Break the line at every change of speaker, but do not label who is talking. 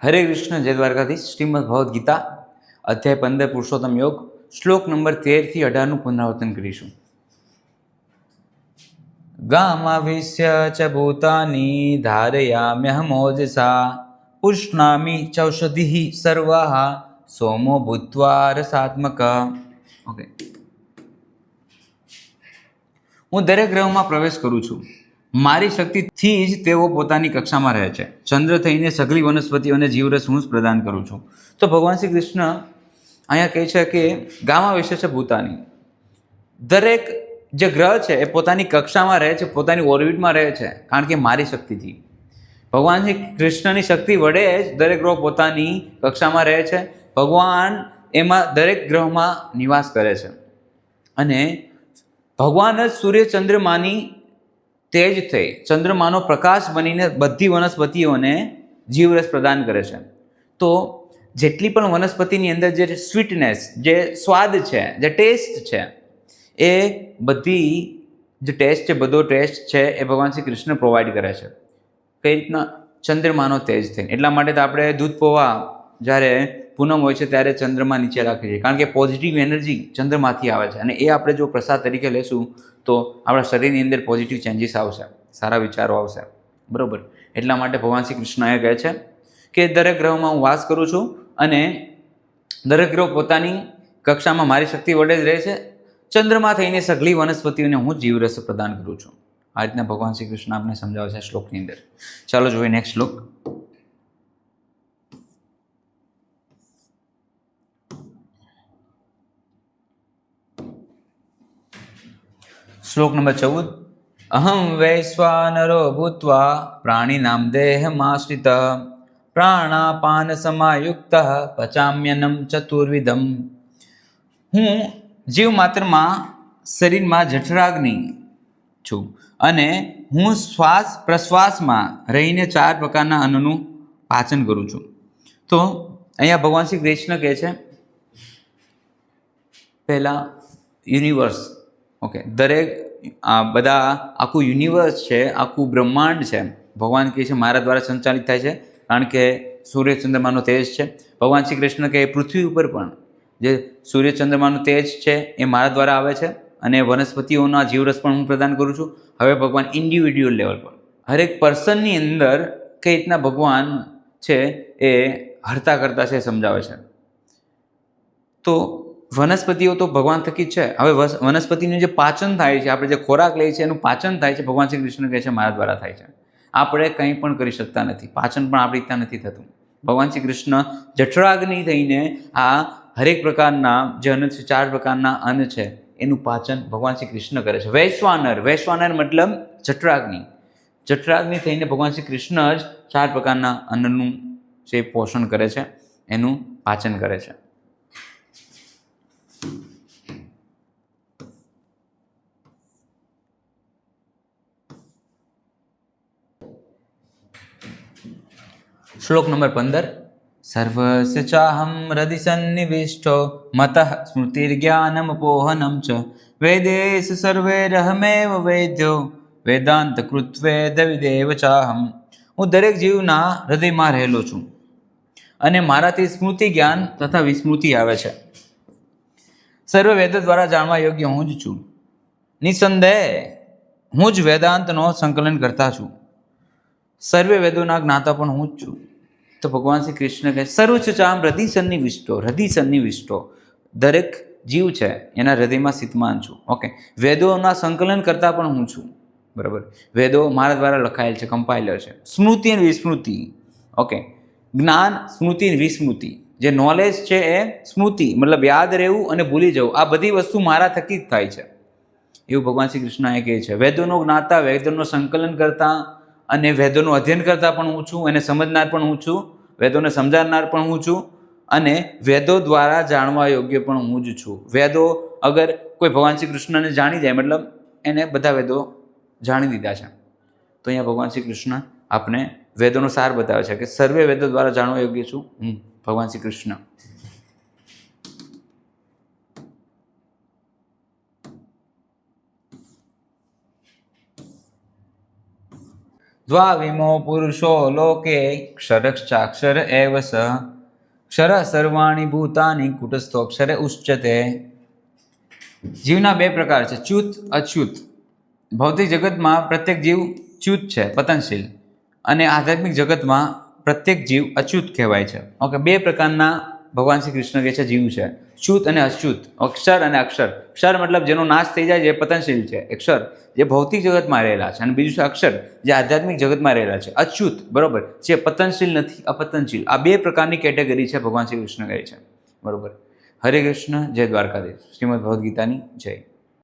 हरे कृष्ण जय द्वारकाधीश। श्रीमद् भगवद गीता अध्याय 15 पुरुषोत्तम योग श्लोक नंबर 13 થી 18 પુનરાવર્તન કરીશું। ગામાવિશ્ય ચ ભૂતાની ધારયામ્યહમોજસા પુષ્ણામિ ચૌષધિઃ સર્વાઃ સોમો ભૂત્વા રસાત્મક। ઓકે, હું દરેક ગ્રહમાં પ્રવેશ કરું છું। મારી શક્તિથી જ તેઓ પોતાની કક્ષામાં રહે છે। ચંદ્ર થઈને સઘળી વનસ્પતિઓને જીવરસ હું જ પ્રદાન કરું છું। તો ભગવાન શ્રી કૃષ્ણ અહીંયા કહે છે કે ગામા વિશે છે ભૂતાની, દરેક જે ગ્રહ છે એ પોતાની કક્ષામાં રહે છે, પોતાની ઓર્બિટમાં રહે છે, કારણ કે મારી શક્તિથી, ભગવાન શ્રી કૃષ્ણની શક્તિ વડે જ દરેક ગ્રહ પોતાની કક્ષામાં રહે છે। ભગવાન એમાં દરેક ગ્રહમાં નિવાસ કરે છે અને ભગવાન જ સૂર્ય ચંદ્રમાની તેજ થઈ, ચંદ્રમાનો પ્રકાશ બનીને બધી વનસ્પતિઓને જીવરસ પ્રદાન કરે છે। તો જેટલી પણ વનસ્પતિની અંદર જે સ્વીટનેસ, જે સ્વાદ છે, જે ટેસ્ટ છે, એ બધી જે ટેસ્ટ છે, બધો ટેસ્ટ છે એ ભગવાન શ્રી કૃષ્ણ પ્રોવાઈડ કરે છે। કઈ રીતના? ચંદ્રમાનો તેજ થઈને। એટલા માટે તો આપણે દૂધ પૌવા જ્યારે પૂનમ હોય છે ત્યારે ચંદ્રમા નીચે રાખીએ છીએ, કારણ કે પોઝિટિવ એનર્જી ચંદ્રમાંથી આવે છે અને એ આપણે જો પ્રસાદ તરીકે લેશું તો આપણા શરીરની અંદર પોઝિટિવ ચેન્જીસ આવશે, સારા વિચારો આવશે, બરાબર। એટલા માટે ભગવાન શ્રી કૃષ્ણ એ કહે છે કે દરેક ગ્રહમાં હું વાસ કરું છું અને દરેક ગ્રહ પોતાની કક્ષામાં મારી શક્તિ વડે જ રહે છે। ચંદ્રમાં થઈને સઘળી વનસ્પતિઓને હું જીવરસ પ્રદાન કરું છું। આ રીતના ભગવાન શ્રી કૃષ્ણ આપને સમજાવે છે શ્લોકની અંદર। ચાલો જોઈએ નેક્સ્ટ શ્લોક। શ્લોક નંબર 14। અહમ વૈશ્વાનરો ભૂત્વા પ્રાણીનામ દેહમાશ્રિત પ્રાણાપાન સમાયુક્ત પચામ્યનમ ચતુર્વિધમ। હું જીવ માત્રમાં શરીરમાં જઠરાગ્નિ છું અને હું શ્વાસ પ્રશ્વાસમાં રહીને 4 પ્રકારના અન્નનું પાચન કરું છું। તો અહીંયા ભગવાન શ્રી કૃષ્ણ કહે છે પહેલા યુનિવર્સ, ઓકે, દરેક બધા આખું યુનિવર્સ છે, આખું બ્રહ્માંડ છે, ભગવાન કહે છે મારા દ્વારા સંચાલિત થાય છે, કારણ કે સૂર્ય ચંદ્રમાનો તેજ છે। ભગવાન શ્રી કૃષ્ણ કહે પૃથ્વી ઉપર પણ જે સૂર્ય ચંદ્રમાનો તેજ છે એ મારા દ્વારા આવે છે અને વનસ્પતિઓના જીવરસ પણ હું પ્રદાન કરું છું। હવે ભગવાન ઇન્ડિવિડ્યુઅલ લેવલ પર હરેક પર્સનની અંદર કઈ રીતના ભગવાન છે એ હરતા કરતા છે સમજાવે છે। તો વનસ્પતિઓ તો ભગવાન થકી જ છે। હવે વનસ્પતિનું જે પાચન થાય છે, આપણે જે ખોરાક લઈએ છીએ એનું પાચન થાય છે, ભગવાન શ્રી કૃષ્ણ કહે છે મારા દ્વારા થાય છે। આપણે કંઈ પણ કરી શકતા નથી, પાચન પણ આપણી રીતના નથી થતું। ભગવાન શ્રી કૃષ્ણ જઠરાગ્નિ થઈને આ હરેક પ્રકારના જે અન્ન છે, 4 પ્રકારના અન્ન છે એનું પાચન ભગવાન શ્રી કૃષ્ણ કરે છે। વૈશ્વાનર, વૈશ્વાનર મતલબ જઠરાગ્નિ, જઠરાગ્નિ થઈને ભગવાન શ્રી કૃષ્ણ જ 4 પ્રકારના અન્નનું જે પોષણ કરે છે, એનું પાચન કરે છે। શ્લોક નંબર 15। સર્વસ્ય ચાહમ હૃદિ સન્નિવિષ્ટો મતઃ સ્મૃતિર્જ્ઞાનમપોહનમ ચ વેદેષુ સર્વૈરહમેવ વેદ્યો વેદાંત કૃત્વેદ વિદેવ ચાહમ। હું દરેક જીવના હૃદયમાં રહેલો છું અને મારાથી સ્મૃતિ જ્ઞાન તથા વિસ્મૃતિ આવે છે। સર્વ વેદો દ્વારા જાણવા યોગ્ય હું જ છું। નિસંદેહ હું જ વેદાંતનો સંકલન કરતા છું। સર્વે વેદોના જ્ઞાતા પણ હું જ છું। તો ભગવાન શ્રી કૃષ્ણ કહે સર્વોચ્ચ ચામ હૃદિ સન્નિવિષ્ટો, હૃદિ સન્નિવિષ્ટો, દરેક જીવ છે એના હૃદયમાં સ્થિતમાન છું। ઓકે, વેદોના સંકલન કરતા પણ હું છું, બરાબર। વેદો મારા દ્વારા લખાયેલ છે, કમ્પાઇલર છે। સ્મૃતિ અને વિસ્મૃતિ, ઓકે, જ્ઞાન, સ્મૃતિ અને વિસ્મૃતિ, જે નોલેજ છે એ સ્મૃતિ મતલબ યાદ રહેવું અને ભૂલી જવું, આ બધી વસ્તુ મારા થકી જ થાય છે, એવું ભગવાન શ્રી કૃષ્ણ એ કહે છે। વેદોનો જ્ઞાતા, વેદોનું સંકલન કરતા અને વેદોનું અધ્યયન કરતા પણ હું છું, એને સમજનાર પણ હું છું, વેદોને સમજાવનાર પણ હું છું અને વેદો દ્વારા જાણવા યોગ્ય પણ હું જ છું। વેદો અગર કોઈ ભગવાન શ્રી કૃષ્ણને જાણી જાય મતલબ એને બધા વેદો જાણી દીધા છે। તો અહીંયા ભગવાન શ્રી કૃષ્ણ આપણે વેદોનો સાર બતાવે છે કે સર્વે વેદો દ્વારા જાણવા યોગ્ય છું હું, ભગવાન શ્રી કૃષ્ણ। દ્વાવિમો પુરુષો લોકે ક્ષરશ્ચાક્ષર એવ સ ક્ષર સર્વાણી ભૂતાની કુટસ્થોક્ષરે ઉચ્યતે. જીવના બે પ્રકાર છે, ચ્યુત અચ્યુત. ભૌતિક જગતમાં પ્રત્યેક જીવ ચ્યુત છે, પતનશીલ, અને આધ્યાત્મિક જગતમાં પ્રત્યેક જીવ અચ્યુત કહેવાય છે. ઓકે, બે પ્રકારના ભગવાન શ્રી કૃષ્ણ કહે છે જીવ છે, ચ્યુત અને અચ્યુત, અક્ષર અને અક્ષર. ક્ષર મતલબ જેનો નાશ થઈ જાય, જે પતનશીલ છે, અક્ષર જે ભૌતિક જગતમાં રહેલા છે, અને બીજું છે અક્ષર જે આધ્યાત્મિક જગતમાં રહેલા છે, અચ્યુત, બરોબર, જે પતનશીલ નથી, અપતનશીલ. આ બે પ્રકારની કેટેગરી છે ભગવાન શ્રી કૃષ્ણ કહે છે, બરોબર. હરે કૃષ્ણ, જય દ્વારકાધીશ. શ્રીમદ ભગવદ્ ગીતાની જય.